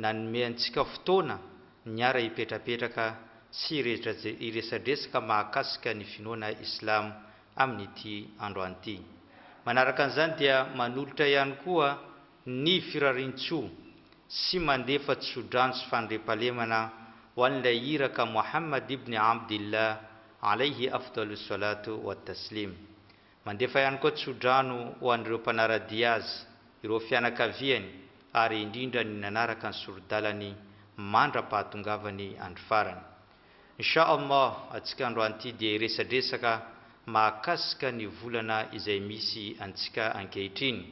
nanome antsika fotoana niara ipetrapetraka sy iresadresaka mahakasika ny finoana islam amin'ity andro an'ity. Manaraka an'izany dia manolotra ihany koa ny firarian-tsoa sy mandefa tsodrano sy fandriampahalemana ho an'ilay iraka Muhammad ibn Abdillah alayhi afdalu salatu wa taslim. Mandefa ihany koa tsodrano ho an'ireo mpanaradia azy, ireo fianakaviany, ary indrindra ny nanaraka ny sorodalany mandra-pahatongavany andro farany. Insha Allah, atsika andro an'ity dia iresadresaka mahakasika ny volana izay misy antsika ankehitriny.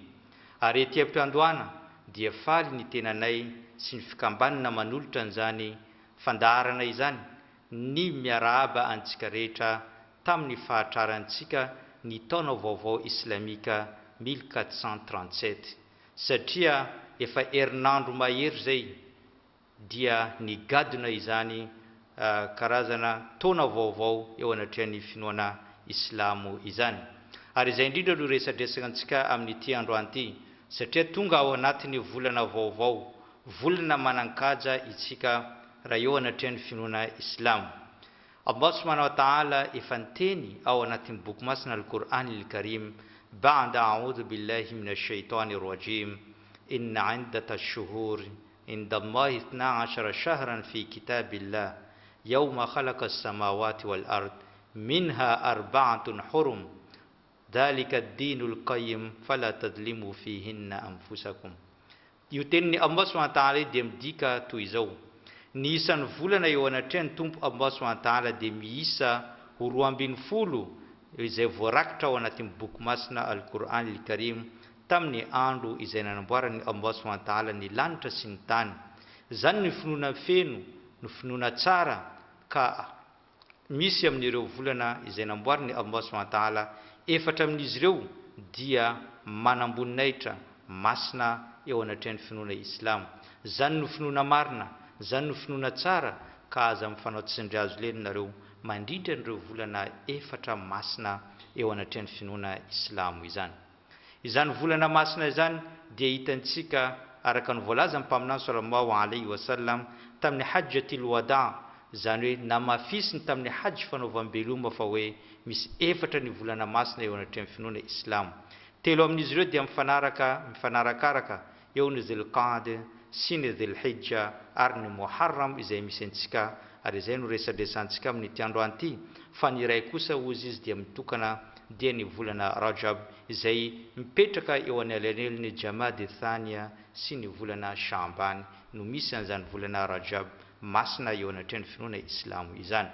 Ary ety ampiandohana dia faly ny tenanay sy ny fikambanana manolotra an'izany fandaharana izany ny miarahaba antsika rehetra tamin'ny fahatrarantsika ny taona vaovao islamika 1437, satria efa herinandro mahery zay dia nigadona izany karazana taona vaovao eo anatrehan'ny finoana islamo izany. Ary izay indrindra no resadresaka antsika amin'ity andro an'ity, satria tonga ao anatin'ny volana vaovao, volana manan-kaja itsika raha eo anatrehan'ny finoana islam. Allah subhanahu wa ta'ala efa niteny ao anatin'ny boky masina al-Qur'an al-Karim, ba'da a'udhu billahi minash shaitanir rajim, inna 'iddata ash-shuhur inda Allahi 12 shahran fi kitabillah yawma khalaqa as-samawati wal ard minha arba'atun hurum dhalika ad-dinul qayyim fala tadlimu fihinna anfusakum. Io tenin'ny Allah subhanahu wa ta'ala dia midika toy izao: ny isan'ny volana eo anatrehan'ny tompo Allah subhanahu wa ta'ala dia miisa ho 12 izay voarakitra ao anatin'ny boky masina al-Qur'an al-Karim tamin'ny andro izay nanamboarany Allah subhanahu wa ta'ala ny lanitra sy ny tany. Zany ny finoana feno, ny finoana tsara, ka misy amin'ireo volana izay namboarany Allah subhanahu wa ta'ala, efatra amin'izy ireo dia manamboninahitra masina eo anatrehan'ny finoana islam. Zany no finoana marina, zany no finoana tsara, ka aza mifanao tsindry azo leninareo mandrindra an'ireo volana efatra masina eo anatrehan'ny finoana islamo izany. Izany volana masina izany dia hitantsika araka ny voalaza ny mpaminany sallallahu alayhi wa sallam tamin'ny hajjatil wada, zany hoe namafisiny tamin'ny hajj fanaovam-beloma fa hoe misy efatra ny volana masina eo anatrehan'ny finoana islamo. Telo amin'izy ireo dia mifanarakaraka eo ny Dhul-Qa'da sy ny Dhul-Hijja ary ny Muharram izay misy antsika, ary izay no resadresantsika amin'ity andro an'ity. Fa ny iray kosa ozy izy dia mitokana dia ny volana Rajab izay mipetraka eo an'elanelon'ny Jamad Thania sy ny volana Sha'ban no misy an'izany volana Rajab masina eo anatrehan'ny finoana islamo izany.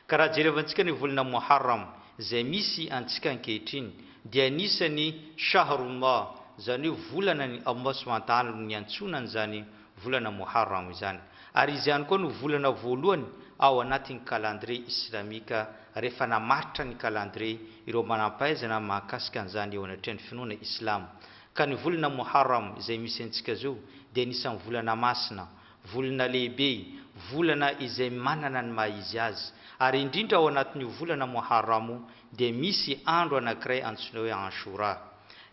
Ka raha jerevantsika ny volana Muharram izay misy antsika ankehitriny dia anisany shahrullah, zany hoe volana ny Allah subhanahu wa ta'ala ny antsonany zany volana Muharram izany. Ary izy ihany koa no volana voalohany ao anatin'ny calendrier islamika rehefa namaritra ny calendrier ireo manampahaizana mahakasika an'izany eo anatrehan'ny finoana islam. Ka ny volana Muharram izay misy antsika zao dia anisan'ny volana masina, volana lehibe, volana izay manana ny maha izy azy. Ary indrindra ao anatin'io volana Muharram dia misy andro anankiray antsoina hoe Achoura.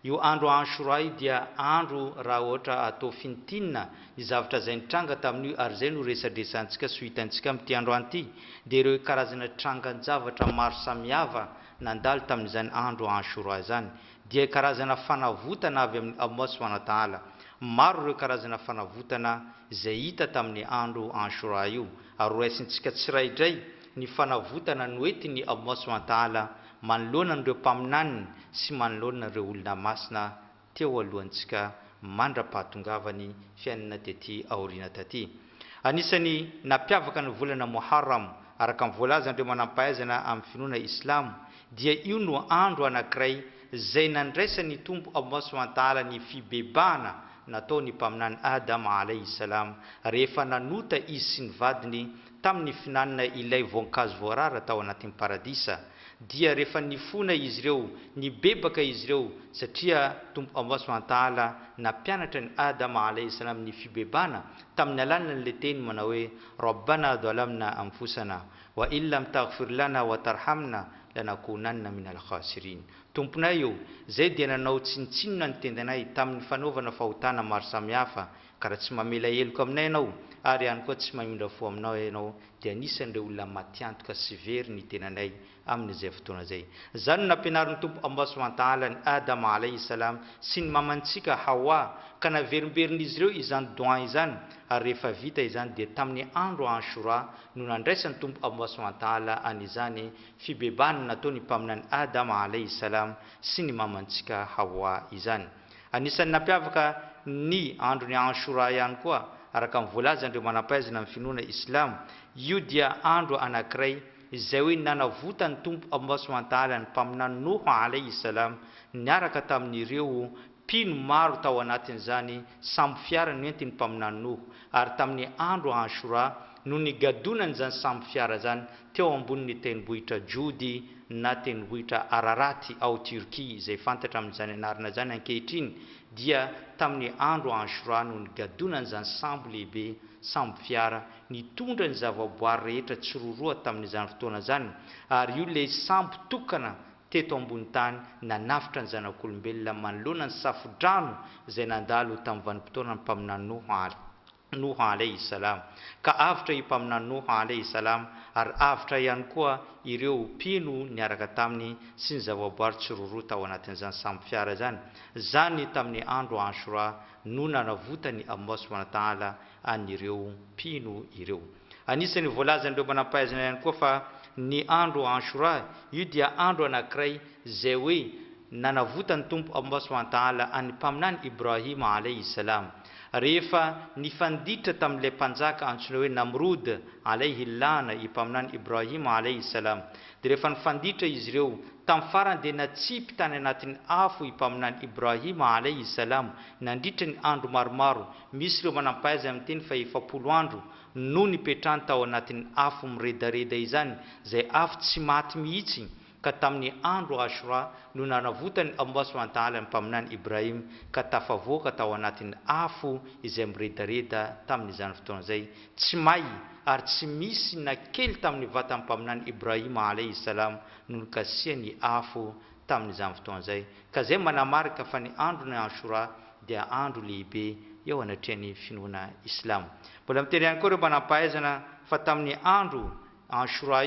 Io andro Achoura io dia andro raha ohatra atao finitinina ny zavatra izay nitranga tamin'io, ary izay no resadresantsika sy hitantsika amin'ity andro an'ity dia ireo karazana trangan-javatra maro samihafa nandalo tamin'izany andro Achoura izany, dia karazana fanavotana avy amin'ny Allah subhanahu wa ta'ala. Maro ireo karazana fanavotana izay hita tamin'ny andro Achoura io, ary raisintsika tsiraidray ny fanavotana noentiny Allah subhanahu wa ta'ala manoloana an'ireo mpaminaniny sy manoloana ireo olona masina teo alohantsika mandra-pahatongavany fiainana tety aoriana taty. Anisany napiavaka ny volana Muharram araka ny voalaza andreo manampahaizana amin'ny finoana islam dia io no andro anankiray izay nandraisany tompo Allah subhanahu wa ta'ala ny fibebahana natao ny mpaminany Adam alayhi salam rehefa nanota izy sy ny vadiny tamin'ny finanana ilay voankazo voarara tao anatin'ny paradisa. Dia rehefa nifona izy ireo, nibebaka izy ireo, satria tompo Allah subhanahu wa ta'ala nampianatra ny Adam alayhi salam ny fibebana tamin'ny alalana le teny manao hoe Rabbana dhalamna anfusana wa illam taghfir lana wa tarhamna lanakunanna minal khasirin. Tomponay io, zay dia nanao tsinitsinona ny tendanay tamin'ny fanaovana fahotana maro samihafa, ka raha tsy mamela heloko aminay ianao ary ihany koa tsy mamindra fo aminao ianao dia anisan'ireo olona matiantoka sy very ny tenanay amin'izay fotoana zay. Zany no nampianarin'ny tompo Allah subhanahu wa ta'ala ny Adama alayhi salam sy ny mamantsika Hawa ka naverimberiny ireo izany doa izany ary rehefa vita izany dia tamin'ny andro Achoura no nandraisany tompo Allah subhanahu wa ta'ala an'izany fibebahana nataony mpaminany Adama alayhi salam sy ny mamantsika Hawa izany. Anisan'ny nampiavaka ny andro ny Achoura ihany koa araka ny voalazan'ireo manampahaizana amin'ny finoana Islam, io dia andro anankiray izay hoe nanavotany tompo Allah subhanahu wa ta'ala ny mpaminany Nuh alayhi salam niaraka tamin'ireo mpino maro tao anatin'izany sambo fiara no entiny mpaminany Nuh, ary tamin'ny andro Achoura no nigadonany zany sambo fiara zany teo ambonin'ny tendrombohitra Jody na tendrombohitra Ararati ao Turquie izay fantatra amin'izany anarana zany ankehitriny, dia tamin'ny andro Achoura no nigadonany zany sambo lehibe, sambo fiara nitondra ny zavaboary rehetra tsiroroa tamin'izany fotoana zany, ary io le sambo tokana teto ambony tany nanafitra ny zanak'olombelona manoloana ny safodrano izay nandalo tamin'ny vanim-potoana ny mpaminany Nuh alayhi salam. Ka avitra io mpaminany Nuh alayhi salam ary avitra ihany koa ireo mpino niaraka taminy sy ny zavaboary tsiroroa tao anatin'izany sambo fiara zany. Zany tamin'ny andro Achoura no nanavotany Allah subhanahu wa ta'ala an'ireo mpino ireo. Anisan'ny voalazan'ireo manampahaizana ihany koa fa ny andro Achoura io dia andro anankiray izay hoe nanavotany tompo Allah subhanahu wa ta'ala any mpaminany Ibrahim alayhi salam rehefa nifanditra tamin'ilay mpanjaka antsoina hoe Namrud alayhi lana i mpaminany Ibrahim alayhi salam, dia rehefa nifanditra izy ireo tamin'ny farany dia natsipy tany anatin'ny afo i mpaminany Ibrahim alayhi salam nandritra ny andro maromaro, misy ireo manampahaizana amin'ny teny fa 700 andro no nipetrahany tao anatin'ny afo miredareda izany, izay afo tsy maty mihitsy. Ka tamin'ny andro Achoura no nanavotany Allah subhanahu wa ta'ala ny mpaminany Ibrahim ka tafavoaka tao anatin'ny afo izay miredareda tamin'izany fotoana zay, tsy may ary tsy misy na kely tamin'ny vatan'ny mpaminany Ibrahim alayhi salam no nikasiany afo tamin'izany fotoana zay. Ka zay manamarika fa ny andro ny Achoura dia andro lehibe eo anatrehan'ny finoana Islam. Mbola miteny ihany koa ireo manampahaizana fa tamin'ny andro Achoura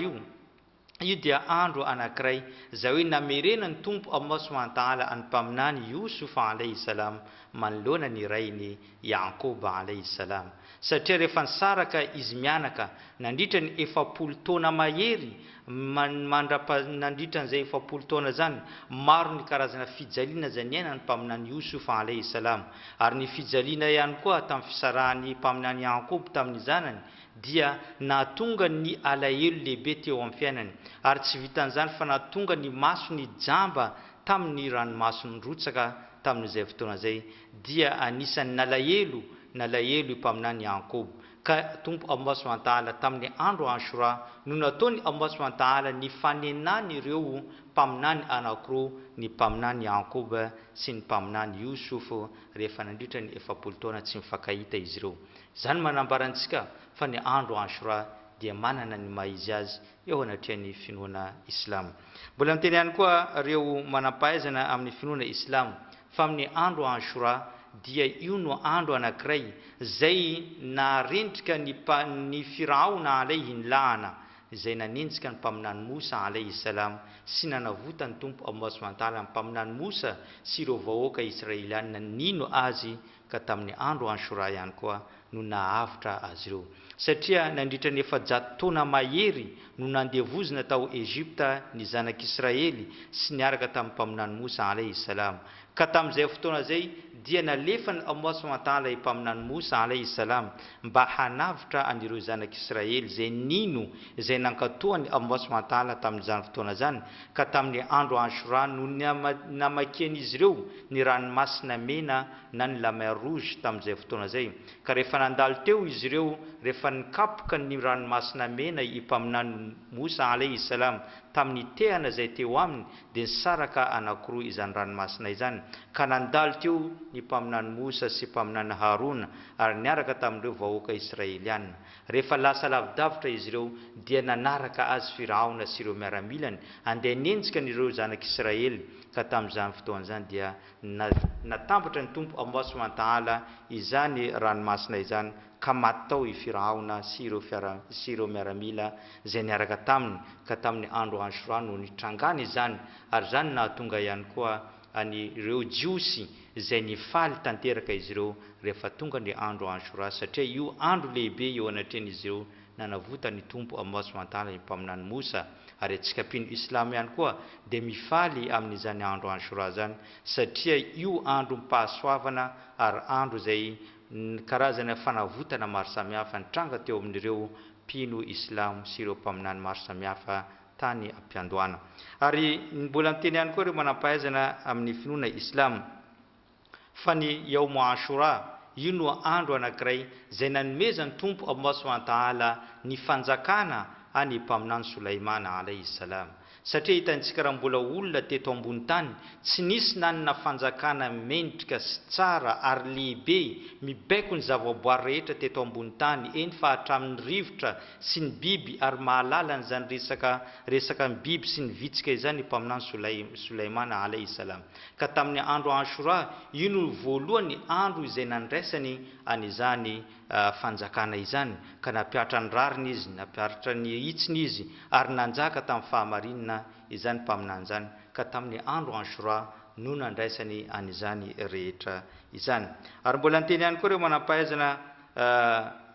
io dia andro anankiray izay hoe namerenany tompo Allah subhanahu wa ta'ala any mpaminany Yusuf alayhi salam manoloana ny rainy Yaqub alayhi salam, satria rehefa nisaraka izy mianaka nandritra ny 700 taona mahery nandritra n'izay 700 taona zany maro ny karazana fijaliana izay niainany mpaminany Yusuf alayhi salam, ary ny fijaliana ihany koa tamin'ny fisarahany mpaminany Yaqub tamin'ny zanany dia nahatonga ny alahelo lehibe teo amin'ny fiainany, ary tsy vitan'izany fa nahatonga ny maso ny jamba tamin'ny ranomasony rotsaka tamin'izay fotoana zay, dia anisan'ny nalahelo i mpaminany Yaqub. Ka tompo Allah subhanahu wa ta'ala tamin'ny andro Achoura no nataony Allah subhanahu wa ta'ala ny fanenany ireo mpaminany anankiroa, ny mpaminany Yaqub sy ny mpaminany Yusuf rehefa nandritra ny 700 taona tsy mifankahita izy ireo. Zany manambarantsika fa ny andro Achoura dia manana ny maizy azy eo anatrehan'ny finoana Islam. Mbola miteny ihany koa ireo manampahaizana amin'ny finoana Islam fa amin'ny andro Achoura dia io no andro anankiray izay narendrika ny Firaona alayhi lana izay nanenjika ny mpaminany Musa alayhi salam sy nanavotany tompo Allah subhanahu wa ta'ala ny mpaminany Musa sy ireo vahoaka Israeliana nino azy, ka tamin'ny andro Achoura ihany koa no nahavitra azy ireo, satria nandritra ny 700 taona mahery no nandevozina tao Egypta ny zanak'Israely sy niaraka tamin'ny mpaminany Musa alayhi salam. Ka tamin'izay fotoana zay dia nalefany Allah subhanahu wa ta'ala i mpaminany Musa alayhi salam mba hanavitra anireo zanak'Israely zay nino izay nankatoany Allah subhanahu wa ta'ala tamin'izany fotoana zany. Ka tamin'ny andro Achoura no namakian'izy ireo ny ranomasina mena na ny la mer rouge tamin'izay fotoana zay. Ka rehefa nandalo teo izy ireo rehefa nikapoka ny ranomasina mena i mpaminany Musa alayhi salam tamin'ny tehana izay teo aminy dia nisaraka anankiroa izany ranomasina izany ka nandalo teo ny mpaminany Mosa sy mpaminany Harona ary niaraka tamin'ireo vahoaka Israeliana. Rehefa lasa lavidavitra izy ireo dia nanaraka azy Firaona sy ireo miaramilany andeha nenjika n'ireo zanak'Israely. Ka tamin'izany fotoan'izany dia natambatra ny Tompo Allah subhanahu wa ta'ala izany ranomasina izany ka maty tao i Firaona sy ireo miaramila izay niaraka taminy. Ka tamin'ny andro Achoura no nitrangana izany ary izany nahatonga ihany koa ireo jiosy izay nifaly tanteraka izy ireo rehefa tonga ny andro Achoura satria io andro lehibe eo anatrehan'izy ireo nanavota ny Tompo Allah subhanahu wa ta'ala ny mpaminany Mosa. Ary antsika mpino Islam ihany koa dia mifaly amin'izany andro Achoura zany satria io andro mpahasoavana ary andro izay karazana fanavotana maro samihafa nitranga teo amin'ireo mpino Islam sy ireo mpaminany maro samihafa tany ampiandohana. Ary mbola miteny ihany koa ireo manam-pahaizana amin'ny finoana Islam fa ny yaum Achoura io no andro anankiray izay nanomezany Tompo Allah subhanahu wa ta'ala ny fanjakana any mpaminany Sulaimana alayhi salam. Satria hitantsika raha mbola olona teto ambony tany tsy nisy nanana fanjakana mendrika sy tsara ary lehibe mibaiko ny zavaboary rehetra teto ambony tany eny fa hatramin'ny rivotra sy ny biby ary mahalala n'izany resaka ny biby sy ny vitsika izany mpaminany Sulaimana alayhi salam. Ka tamin'ny andro Achoura io no voalohany andro izay nandraisany an'izany fanjakana izany ka napiatra ny rariny izy, napiatra ny hitsiny izy ary nanjaka tamin'ny fahamarinana izany mpaminany zany. Ka tamin'ny andro Achoura no nandraisany an'izany rehetra izany. Ary mbola nteny ihany koa ireo manam-pahaizana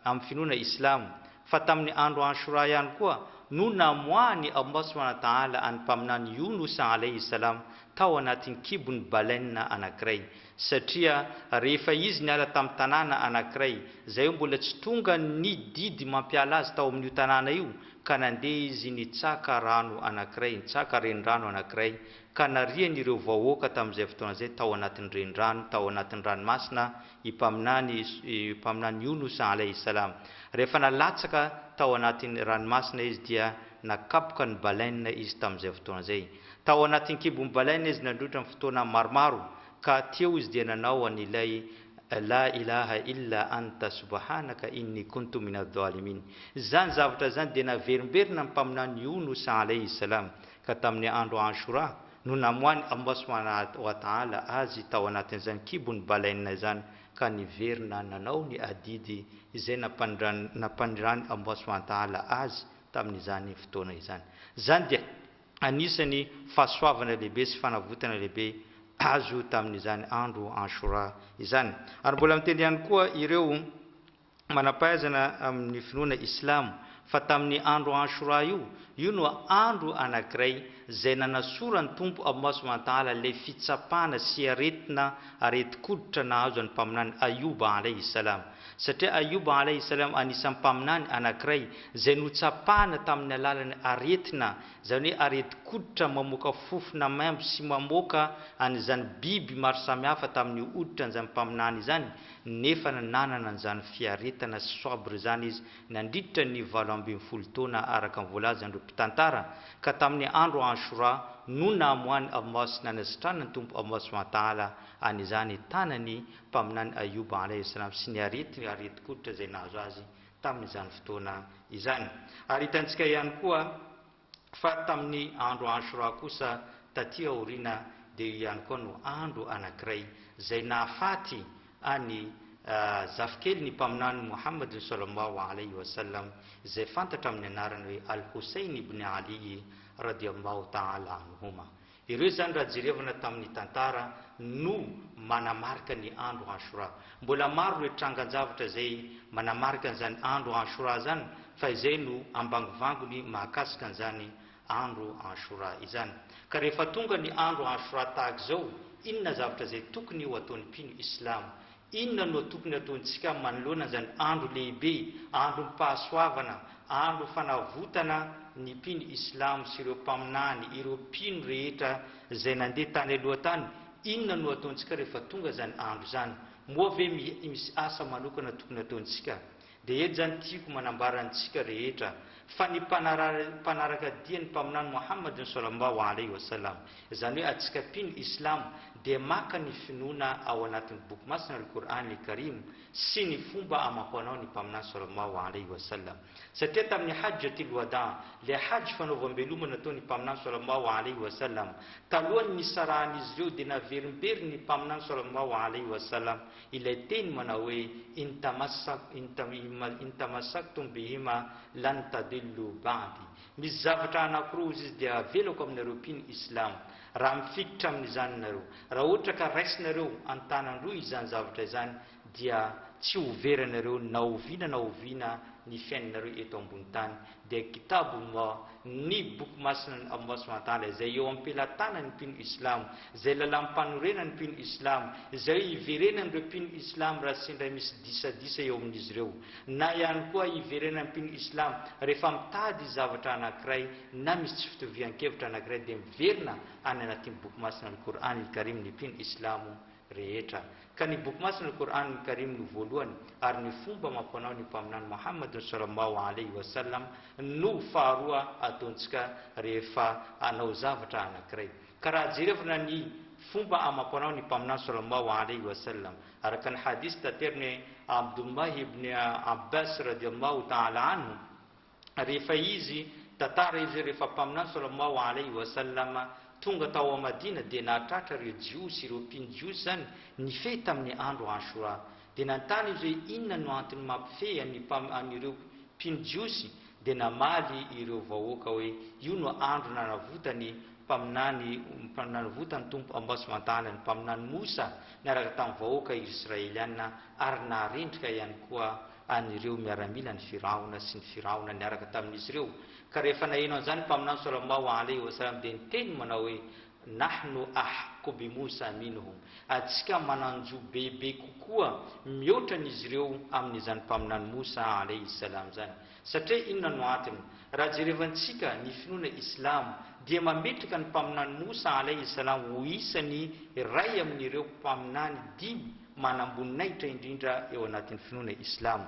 amin'ny finoana Islam fa tamin'ny andro Achoura ihany koa no namoahany Allah subhanahu wa ta'ala any mpaminany Yunus alayhi salam tao anatin'ny kibony baleine anankiray satria rehefa izy niala tamin'ny tanàna anankiray izay mbola tsy tonga ny didy mampiala azy tao amin'io tanàna io ka nandeha izy nitsaka rano anankiray, nitsaka renirano anankiray ka narian'ireo vahoaka tamin'izay fotoana izay tao anatin'ny renirano, tao anatin'ny ranomasina i mpaminany Yunus alayhi salam. Rehefa nalatsaka tao anatin'ny ranomasina izy dia nakapoka ny baleine izy tamin'izay fotoana izay. Tao anatin'ny kibony baleine izy nandrotra amin'ny fotoana maromaro ka teo izy dia nanao an'ilay la ilaha illa anta subhanaka inni kuntu minadh-dhalimin. Zany zavatra zany dia naverimberina ny mpaminany Yunus alayhi salam. Ka tamin'ny andro Achoura no namoahany Allah subhanahu wa ta'ala azy tao anatin'izany kibony baleine izany ka niverina nanao ny adidy izay nampanirany Allah subhanahu wa ta'ala azy tamin'izany fotoana izany. Zany dia anisany fahasoavana lehibe sy fanavotana lehibe azo tamin'izany andro Achoura izany. Ary mbola miteny ihany koa ireo manam-pahaizana amin'ny finoana Islam fa tamin'ny andro Achoura io no andro anankiray izay nanasorany Tompo Allah subhanahu wa ta'ala ilay fitsapana sy areti-koditra nahazo ny mpaminany Ayuba alayhi salam. Satria Ayuba alayhi salam anisan'ny mpaminany anankiray izay notsapana tamin'ny alalan'ny aretina, izany hoe areti-koditra mamoaka fofona maimbo sy mamoaka an'izany biby maro samihafa tamin'ny hoditra n'izany mpaminany izany, nefa nanana an'izany fiaretana sy soabre zany izy nandritra ny 20 taona araka ny voalazan'ireo mpitantara. Ka tamin'ny andro Achoura no namoahany Allah sy nanasitrana ny Tompo Allah subhanahu wa ta'ala an'izany tanany mpaminany Ayuba alayhi salam sy ny areti-koditra izay nahazo azy tamin'izany fotoana izany. Ary hitantsika ihany koa fa tamin'ny andro Achoura kosa taty aoriana dia ihany koa no andro anankiray izay nahafaty any zafikely ny mpaminany Muhammad sallallahu alayhi wa sallam izay fantatra amin'ny anarany hoe Al-Hussein ibn Ali radiyallahu ta'ala anhuma. Ireo zany raha jerevana tamin'ny tantara no manamarika ny andro Achoura. Mbola maro ireo trangan-javatra izay manamarika an'izany andro Achoura zany fa izay no ambangivangony mahakasika an'izany andro Achoura izany. Ka rehefa tonga ny andro Achoura tahaka izao, inona zavatra izay tokony ho ataon'ny mpino Islam? Inona no tokony ataontsika manoloana an'izany andro lehibe, andro mpahasoavana, andro fanavotana ny mpino Islam sy ireo mpaminany, ireo mpino rehetra izay nandeha tany aloha tany? Inona no ataontsika rehefa tonga izany andro izany? moa ve misy asa manokana tokony ataontsika dia eto zany tiako manambarantsika rehetra fa ny mpanaraka dia ny mpaminany Muhammadin sallallahu alaihi wasallam izany hoe atsika pino islam dia maka ny finoana ao anatin'ny boky masina al-Qur'an al-Karim sy ny fomba amam-panao ny mpaminany sallallahu alaihi wasallam satria tamin'ny hajjatul wada le hajj fanaovam-belomana nataony mpaminany sallallahu alaihi wasallam talohany nisarahan'izy ireo dia naverimbery ny mpaminany sallallahu alaihi wasallam ilay teny manao hoe in tamassaktum bihima lan tadillu ba'di misy zavatra anankiroa izy dia avelako aminareo mpino islam raha mifikitra amin'izany nareo raha ohatra ka raisinareo antananroa izany zavatra izany dia tsy overanareo na oviana ny fiainanareo eto ambony tany dia kitabullah ny boky masina Allah subhanahu wa ta'ala izay eo ampelatana ny mpino islam izay lalampanorena ny mpino islam izay iverenan'ireo mpino islam raha sendra misy disadisa eo amin'izy ireo na ihany koa iverenan'ny mpino islam rehefa mitady zavatra anankiray na misy tsy fitovian-kevitra anankiray dia miverina any anatin'ny boky masina al-Qur'an al-Karim ny mpino islam rehetra ka ny boky masina al-Qur'an al-Karim ny voalohany ary ny fomba mampanao ny mpaminany Muhammad sallallahu alaihi wasallam no faharoa ataontsika rehefa anao zavatra anankiray ka raha jerevana ny fomba amam-panao ny mpaminany sallallahu alaihi wasallam araka ny hadis tateriny Abdullah ibn Abbas radiyallahu ta'ala anhu rehefa izy tatara izy rehefa mpaminany sallallahu alaihi wasallam tonga tao a Madina dia nahatratra ireo jiosy ireo mpino jiosy zany ny fety tamin'ny andro Achoura dia nantany izy hoe inona no antony mampife an'ireo mpino jiosy dia namaly ireo vahoaka hoe io no andro nanavotany nanavotany tompo Allah subhanahu wa ta'ala ny mpaminany Musa niaraka tamin'ny vahoaka Israeliana ary naharendrika ihany koa anireo miaramila ny Firaona sy ny Firaona niaraka tamin'izy ireo ka rehefa naheno an'izany mpaminany sallallahu alaihi wasallam dia niteny manao hoe nahnu ahqqu bi Musa minhum atsika mananjo bebe kokoa mihoatra n'izy ireo amin'izany mpaminany Musa alaihi salam zany satria inona no antony raha jerevantsika ny finoana islam dia mametraka ny mpaminany Musa alaihi salam ho isany ray amin'ireo mpaminany dimy manamboninahitra indrindra eo anatin'ny finoana islam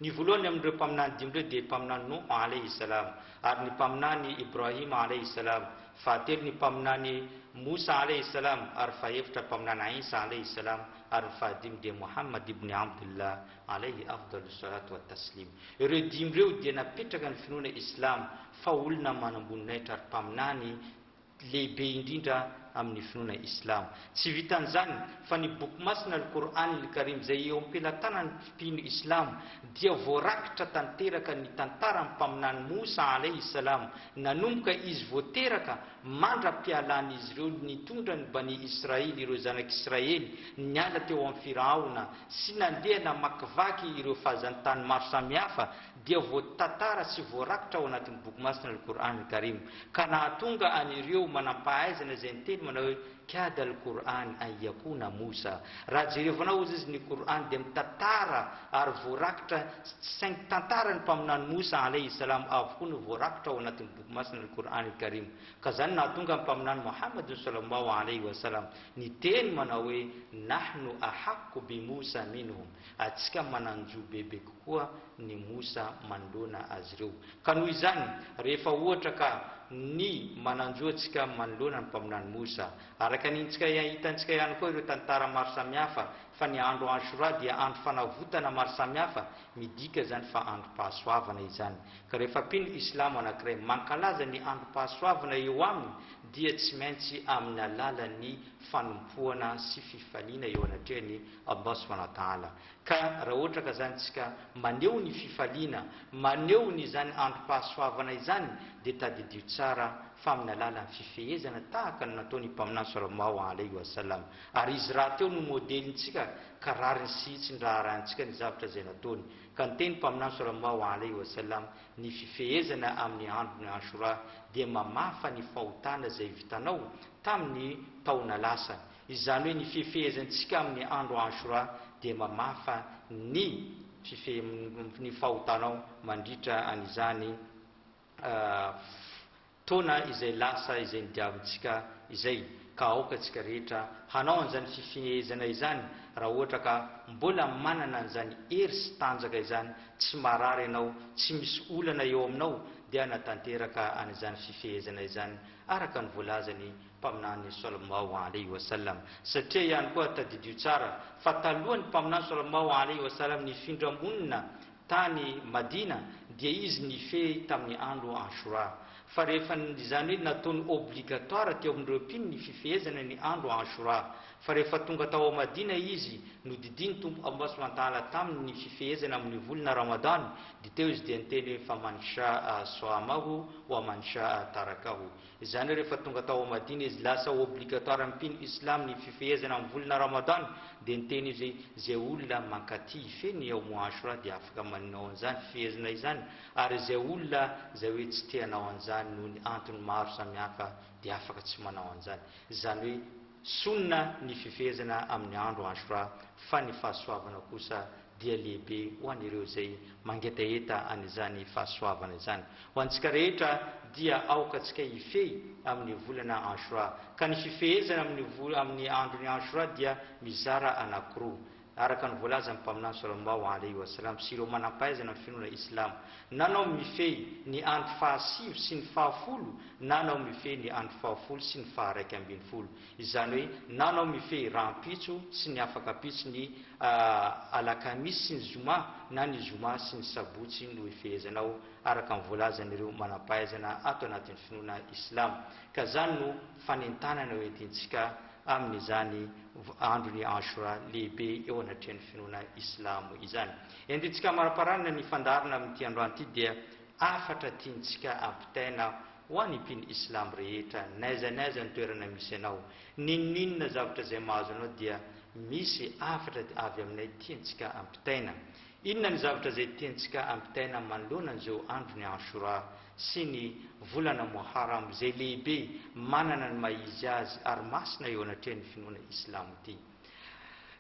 ny voalohany amin'ireo mpaminany dimy ireo dia mpaminany Nuh alaihi salam ary ny mpaminany Ibrahim alaihi salam fahatelo ny mpaminany Musa alaihi salam ary fahaefatra mpaminany Isa alaihi salam ary ny fahadimy dia Muhammad ibn Abdullah alaihi afdalus salatu wat taslim ireo dimy ireo dia napetraka ny finoana islam fa olona manamboninahitra ary mpaminany lehibe indrindra amin'ny finoana islam tsy vitan'izany fa ny boky masina al-Qur'an al-Karim izay eo ampelatana ny mpino islam dia voarakitra tanteraka ny tantaran'ny mpaminany Musa alaihi salam nanomboka izy voateraka mandra-pialan'izy ireo nitondra ny bani Israely ireo zanak'Israely niala teo amin'ny Firaona sy nandeha namakivaky ireo fahazantany maro samihafa dia voatantara sy voarakitra ao anatin'ny boky masina al-Qur'an al-Karim ka nahatonga anireo manampahaizana izay niteny manao hoe kada al-Qur'an an yakuna Musa raha jerevanao izy ny Qur'an dia mitantara ary voarakitra saingy tantara ny mpaminany Musa alaihi salam avokoa no voarakitra ao anatin'ny boky masina al-Qur'an al-Karim ka zany nahatonga ny mpaminany Muhammad sallallahu alaihi wasallam ny teny manao hoe nahnu ahaqqu bi Musa minhum atsika mananjo bebe kokoa ny Musa manoloana azy ireo ka noho izany rehefa ohatra ka ny mananjoantsika manoloana ny mpaminany Musa araka nintsika hitantsika ihany koa ireo tantara maro samihafa fa ny andro Achoura dia andro fanavotana maro samihafa midika zany fa androm-pahasoavana izany ka rehefa mpino islam anankiray mankalaza ny androm-pahasoavana eo aminy dia tsy maintsy amin'ny alalan'ny fanompoana sy fifaliana eo anatrehany Allah subhanahu wa ta'ala ka raha ohatra ka zany tsika maneho ny fifaliana maneho ny zany androm-pahasoavana izany dia tadidio tsara fa amin'ny alalan'ny fifehezana tahaka ny nataony mpaminany sallallahu alaihi wasallam ary izy raha teo no modelintsika ka rariny sy tsy ndraharantsika ny zavatra izay nataony ka niteny mpaminany sallallahu alaihi wasallam ny fifehezana amin'ny andro ny Achoura dia mamafa ny fahotana izay vitanao tamin'ny taona lasa izany hoe ny fifehezantsika amin'ny andro Achoura dia mamafa ny fahotanao mandritra an'izany taona izay lasa izay nidiavintsika izay ka aoka tsika rehetra hanao an'izany fifehezana izany raha ohatra ka mbola manana an'izany hery sy tanjaka izany tsy marary ianao tsy misy olana eo aminao dia natanteraka an'izany fifehezana izany araka ny voalazany mpaminany sallallahu alaihi wasallam satria ihany koa tadidio tsara fa talohan'ny mpaminany sallallahu alaihi wasallam nifindra monina tany Madina dia izy nifehy tamin'ny andro Achoura fa rehefa izany hoe nataony obligatoire teo amin'ireo mpino ny fifehezana ny andro Achoura fa rehefa tonga tao Madina izy nodidiny tompo Allah subhanahu wa ta'ala tamin'ny fifehezana amin'ny volana Ramadan dia teo izy dia niteny fa man shaa sawamahu wa man shaa tarakahu izany hoe rehefa tonga tao Madina izy lasa obligatoire amin'ny mpino islam ny fifehezana amin'ny volana Ramadan dia niteny izy zay olona mankaty hifeny eo amin'ny Achoura dia afaka manao an'izany fifehezana izany ary zay olona zay hoe tsy tianao an'izany noho ny antony maro samihafa dia afaka tsy manao an'izany izany hoe sunna ny fifehezana amin'ny andro Achoura fa ny fahasoavana kosa dia lehibe ho an'ireo zay mangetaheta an'izany fahasoavana izany ho antsika rehetra dia aokatsika hifehy amin'ny volana Achoura ka ny fifehezana amin'ny androny Achoura dia mizara anankiroa araka ny voalaza ny mpaminany sallallahu alaihi wasallam sy ireo manampahaizana amin'ny finoana islam nanao mifehy ny andro fahasivy sy ny fahafolo nanao mifehy ny andro fahafolo sy ny faharaiky ambin'ny folo izany hoe nanao mifehy rahampitso sy ny afaka pitso ny alakamisy sy ny zoma na ny zoma sy ny sabotsy no ifehezanao araka ny voalazan'ireo manampahaizana ato anatin'ny finoana islam ka zany no fanentanana hoentintsika amin'izany androny Achoura lehibe eo anatrehan'ny finoana islamo izany endritsika maraparana ny fandarina amin'ity androany ity dia afatra tiantsika ampitaina ho an'ny mpino islam rehetra naiza ny toerana misy anao ninninona zavatra zay mahazo anao dia misy afatra avy aminay tiantsika ampitaina inona ny zavatra zay tiantsika ampitaina manoloana an'izao androny Achoura sy ny volana Muharram zay lehibe manana ny mahizy azy ary masina eo anatrehan'ny finoana islamo ity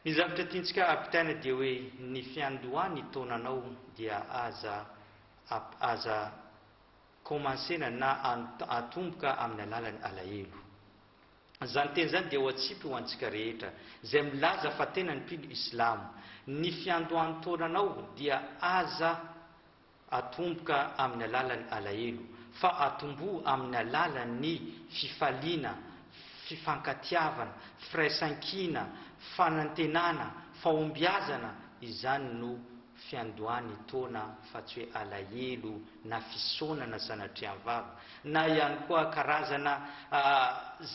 ny zavatra tiantsika ampitaina dia hoe ny fiandohany taonanao dia aza komansena na atomboka amin'ny alalan'ny alahelo zany teny zany dia ho atsipy ho antsika rehetra zay milaza fa tena ny mpino islamo ny fiandohan'ny taonanao dia aza atomboka amin'ny alalan'ny alahelo fa atombo amin'ny alalan'ny fifaliana fifankatiavana firaisankina fanantenana fahombiazana izany no fiandohany taona fa tsy hoe alahelo na fisonana sanatrean'ny vava na ihany koa karazana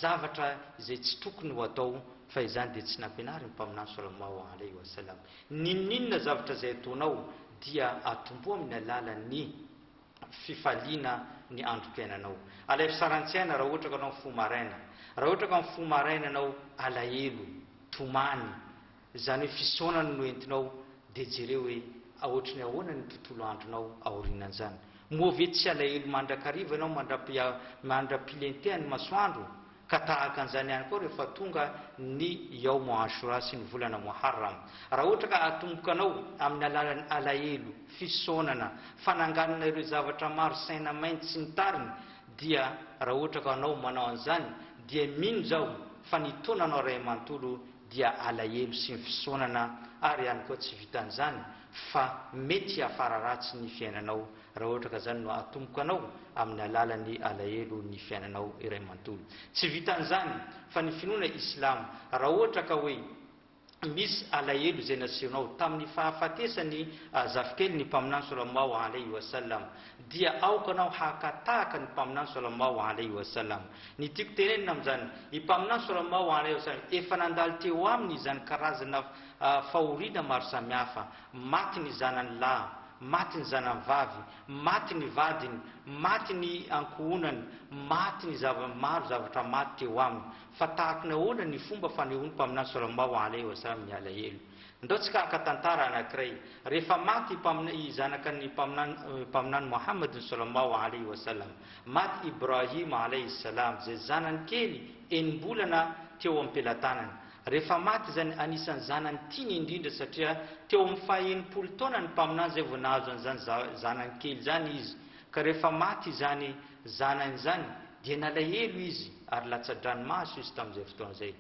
zavatra izay tsy tokony ho atao fa izany dia tsy nampianary ny mpaminany sallallahu alaihi wasallam ninninona zavatra zay ataonao dia atombo amin'ny alalan'ny fifaliana ny androm-piainanao alaifisaran-tsaina raha ohatra ka anao fo maraina raha ohatra ka fo maraina anao alahelo tomany izany hoe fisonana no entinao dia jereo hoe ohatrany ahoana ny tontolo andronao aorinan'izany moa ve tsy alahelo mandrakariva ianao mandra-pilentehany masoandro ka tahaka an'izany ihany koa rehefa tonga ny yaum Achoura sy ny volana Muharram raha ohatra ka atomboka anao amin'ny alalan'ny alahelo fisonana fananganana ireo zavatra maro saina mainty sy ny tariny dia raha ohatra ka anao manao an'izany dia mino zao fa ny taonanao ray amanontolo dia alahelo sy ny fisonana ary ihany koa tsy vitan'izany fa mety afara ratsy ny fiainanao raha ohatra ka zany no atomboka anao amin'ny alalan'ny alahelo ny fiainanao iray manontolo tsy vitan'izany fa ny finoana islam raha ohatra ka hoe misy alahelo zay nasehonao tamin'ny fahafatesany zafikely ny mpaminany sallallahu alaihi wasallam dia aoka anao hakatahaka ny mpaminany sallallahu alaihi wasallam ny tiako tenenina amin'izany ny mpaminany sallallahu alaihi wasallam efa nandalo teo aminy izany karazana fahoriana maro samihafa maty ny zanany lahy maty ny zanany vavy maty ny vadiny maty ny ankohonany maty ny maro zavatra maty teo aminy fa tahaka ny ahoana ny fomba fanehoany mpaminany sallallahu alaihi wasallam ny alahelo ndao tsika akatantara anankiray rehefa maty zanaka ny mpaminany Muhammadin sallallahu alaihi wasallam maty Ibrahim alaihi salam zay zanany kely enimbolana teo am-pelatanany rehefa maty zany anisan'ny zanany tiany indrindra satria teo amin'ny faha-enimpolo taona ny mpaminany zay vao nahazo an'izany zanany kely zany izy ka rehefa maty zany zanany zany dia nalahelo izy ary latsa-dranomaso izy tamin'izay fotoana izay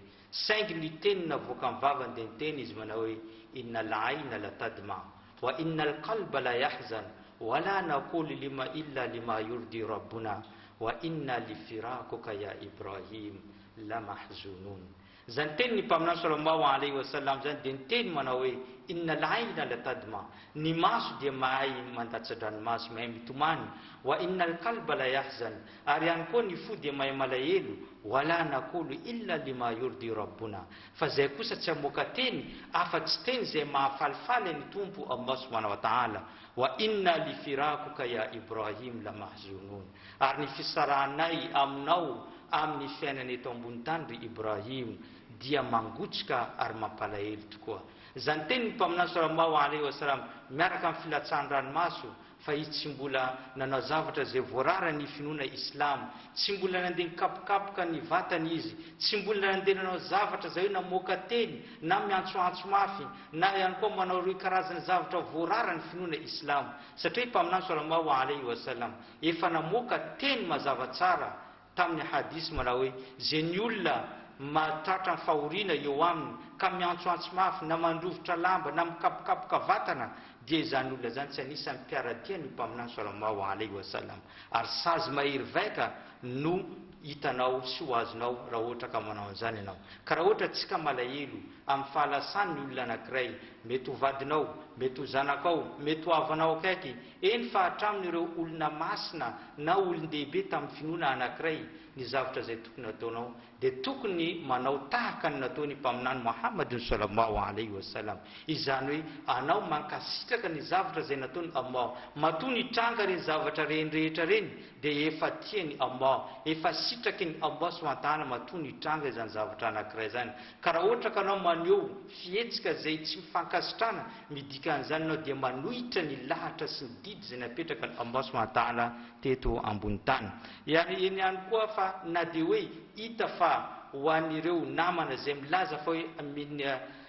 saingy ny tenina voaka amin'ny vavany dia ny teny izy manao hoe inna al-aina la tadma wa inna al-qalba la yahzan wala naqulu lima illa lima yurdi rabbuna wa inna lifiraquka ya Ibrahim la mahzunun. Zany teny ny mpaminany sallallahu alayhi wa sallam zany dia ny teny manao hoe inna al-aina la tadma, ny maso dia mahay mandatsa-dranomasy, mahay mitomany, wa inna al-qalba la yahzan, ary ihany koa ny fo dia mahay malahelo, wala naqulu illa lima yurdi rabbuna, fa zay kosa tsy amoaka teny afa-tsy teny zay mahafalifaly ny tompo Allah subhanahu wa ta'ala, wa inna lifiraquka ya Ibrahim la mahzunun, ary ny fisarahanay aminao amin'ny fiainana eto ambony tany ry Ibrahim dia mangotrika ary mampalahelo tokoa. Zany teny ny mpaminany sallallahu alayhi wa sallam miaraka amin'ny filatsahany ranomaso fa izy tsy mbola nanao zavatra zay voarara ny finoana islam, tsy mbola nandeha nikapokapoka ny vatany izy, tsy mbola nandeha nanao zavatra zay hoe namoaka teny na miantsoantso mafy na ihany koa manao roy karazana zavatra voarara ny finoana islam, satria mpaminany sallallahu alayhi wa sallam efa namoaka teny mazava tsara tamin'ny hadisy manao hoe zay ny olona matratra ny fahoriana eo aminy ka miantsoantso mafy na mandrovotra lamba na mikapokapoka vatana dia izany olona zany tsy anisan'ny mpiaradia ny mpaminany sallallahu alayhi wa sallam, ary sazy mahery vaika no hitanao sy ho azonao raha ohatra ka manao an'izany ianao. Ka raha ohatra tsika malahelo amin'ny fahalasany ny olona anankiray, mety ho vadinao, mety ho zanakao, mety ho avanao akaiky, eny fa hatramin'ireo olona masina na olon-dehibe tamin'ny finoana anankiray, ny zavatra zay tokony ataonao dia tokony manao tahaka ny nataony mpaminany Muhammadin sallallahu alayhi wa sallam, izany hoe anao mankasitraka ny zavatra zay nataony Allah, matony tranga reny zavatra reny rehetra reny dia efa tiany Allah, efa sitraky ny Allah subhanahu wa ta'ala matony tranga izany zavatra anankiray zany. Ka raha ohatra ka anao maneho fihetsika zay tsy mifankasitrana midika an'izany anao dia manohitra ny lahatra sy ny didy zay napetraka ny Allah subhanahu wa ta'ala teto ambony tany. Eny ihany koa fa na dia hoe hita fa ho an'ireo namana zay milaza fa hoe min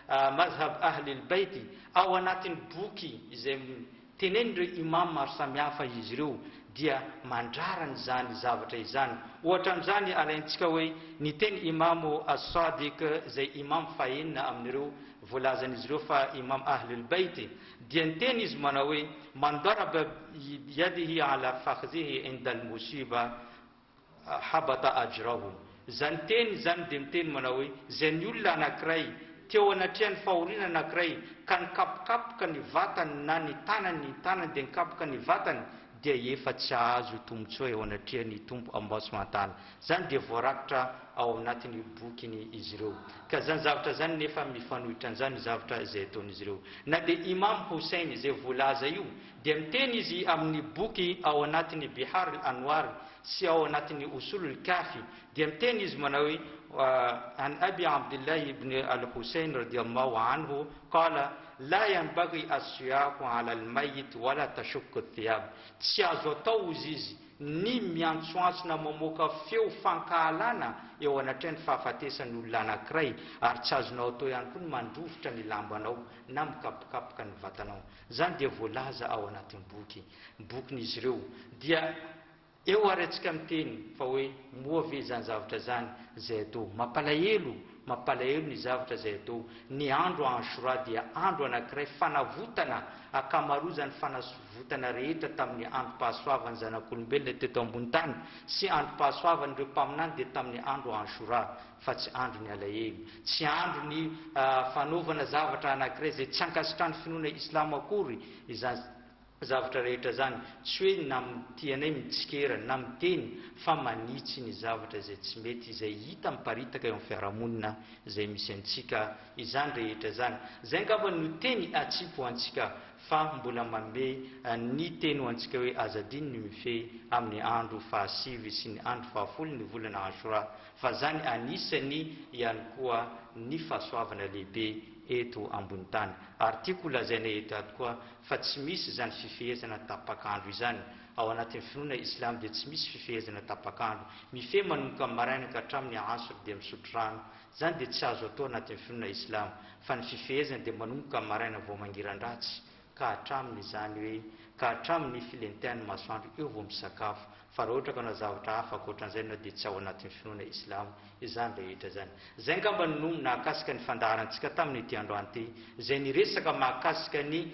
mazhab ahli al-baiti ao anatin'ny boky izay tenen'ireo imam maro samihafa izy ireo dia mandrarany zany zavatra izany. Ohatra amin'izany alaintsika hoe ny teny imamo as-sadiq zay imam fahenina amin'ireo voalazan'izy ireo fa imam ahli al-baiti dia ny teny izy manao hoe man daraba yadihi ala fakhzihi inda al-musiba habata ajrahu. Zany teny zany dia miteny manao hoe zay ny olona anankiray teo anatrihan'ny fahoriana anankiray ka nikapokapoka ny vatany na ny tanany dia nikapoka ny vatany dia efa tsy ahazo tombotsoa eo anatrihan'ny tompo Allah subhanahu wa ta'ala. Zany dia voarakitra ao anatin'ny bokiny izy ireo. Ka zany zavatra zany nefa mifanohitra an'izany zavatra izay ataon'izy ireo. Na dia Imam Hussein zay voalaza io dia miteny izy amin'ny boky ao anatin'ny Bihar al-Anwar sy ao anatin'ny Usul al-Kafi dia miteny izy manao hoe an Abi Abdullah ibn al-Husayn radiyallahu anhu qala la yanbaghi as-siyaqu ala al-mayyit wala tashukku ath-thiyab. Tsy azo atao izy ny miantsoantso na mamoaka feo fankahalana eo anatrehany fahafatesan'ny olona anankiray, ary tsy azonao atao ihany koa ny mandrovotra ny lambanao na mikapokapoka ny vatanao. Zany dia voalaza ao anatin'ny bokin'izy ireo. Dia eo ary antsika miteny fa hoe moa ve zany zavatra zany zay atao mampalahelo ny zavatra zay atao. Ny andro Achoura dia andro anankiray fanavotana akamarozany fanavotana rehetra tamin'ny androm-pahasoavan'ny zanak'olombelona teto ambony tany sy androm-pahasoavan'ireo mpaminany dia tamin'ny andro Achoura, fa tsy andro ny alahelo, tsy andro ny fanaovana zavatra anankiray zay tsy ankasitrahany finoana islam akory. Izany zavatra rehetra zany tsy hoe na mitianay mitsikera na miteny fa manitsy ny zavatra zay tsy mety izay hita miparitaka eo amin'ny fiarahamonina zay misy antsika izany rehetra zany. Zay angamba no teny atsipo antsika fa mbola manome ny teny ho antsika hoe azadiny ny mifehy amin'ny andro fahasivy sy ny andro fahafolo ny volana Achoura, fa zany anisany ihany koa ny fahasoavana lehibe eto ambony tany. Ary tiako lazaina eto ato koa fa tsy misy zany fifehezana tapakandro izany ao anatin'ny finoana islam, dia tsy misy fifehezana tapakandro. Mifehy manomboka amin'ny maraina ka hatramin'ny asr dia misotro rano, zany dia tsy azo atao anatin'ny finoana islam, fa ny fifehezana dia manomboka amin'ny maraina vao mangiran-dratsy ka hatramin'izany hoe ka hatramin'ny filentehany masoandro eo vao misakafo fa raha ohatra ka na zavatra hafa akoatran'izay na dia tsy ao anatin'ny finoana islamo izany rehetra zany zay angamba no nahakasika ny fandaharantsika tamin'ity androany ity zay niresaka mahakasika ny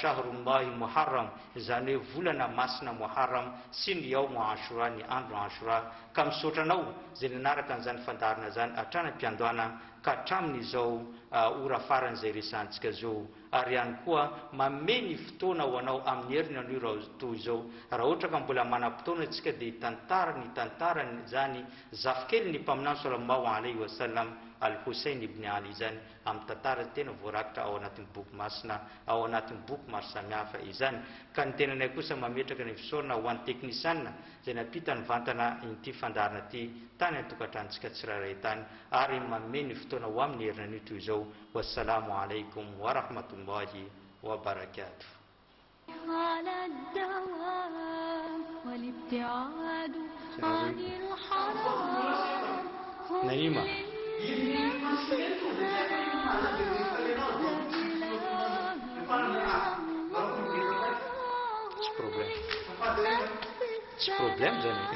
shahrullahi muharram izany hoe volana masina muharram sy ny yaum Achoura ny andro Achoura ka misaotranao zay nanaraka an'izany fandaharana zany hatrany am-piandohana ka hatramin'izao ora faran'izay resantsika zao ary ihany koa mameny fotoana ho anao amin'ny herina an'io raha toy izao raha ohatra ka mbola manam-potoana antsika dia tantarany zany zafokely ny mpaminany sallallahu alaihi wasallam al-Hussein ibn Ali zany amin'ny tantara tena voarakitra ao anatin'ny boky masina ao anatin'ny boky maro samihafa izany ka ny tenanay kosa mametraka ny fisaorana ho an'ny teknisianina zay napita ny vantana ity fandarana ity tany an-tokantrantsika tsirairay tany ary mameny fotoana ho amin'ny herina an'io toy izao wassalamu alaikum wa rahmatullahi wa barakatuh على الدوام والابتعاد عن الحرام نعيمة It's problem, Jenny.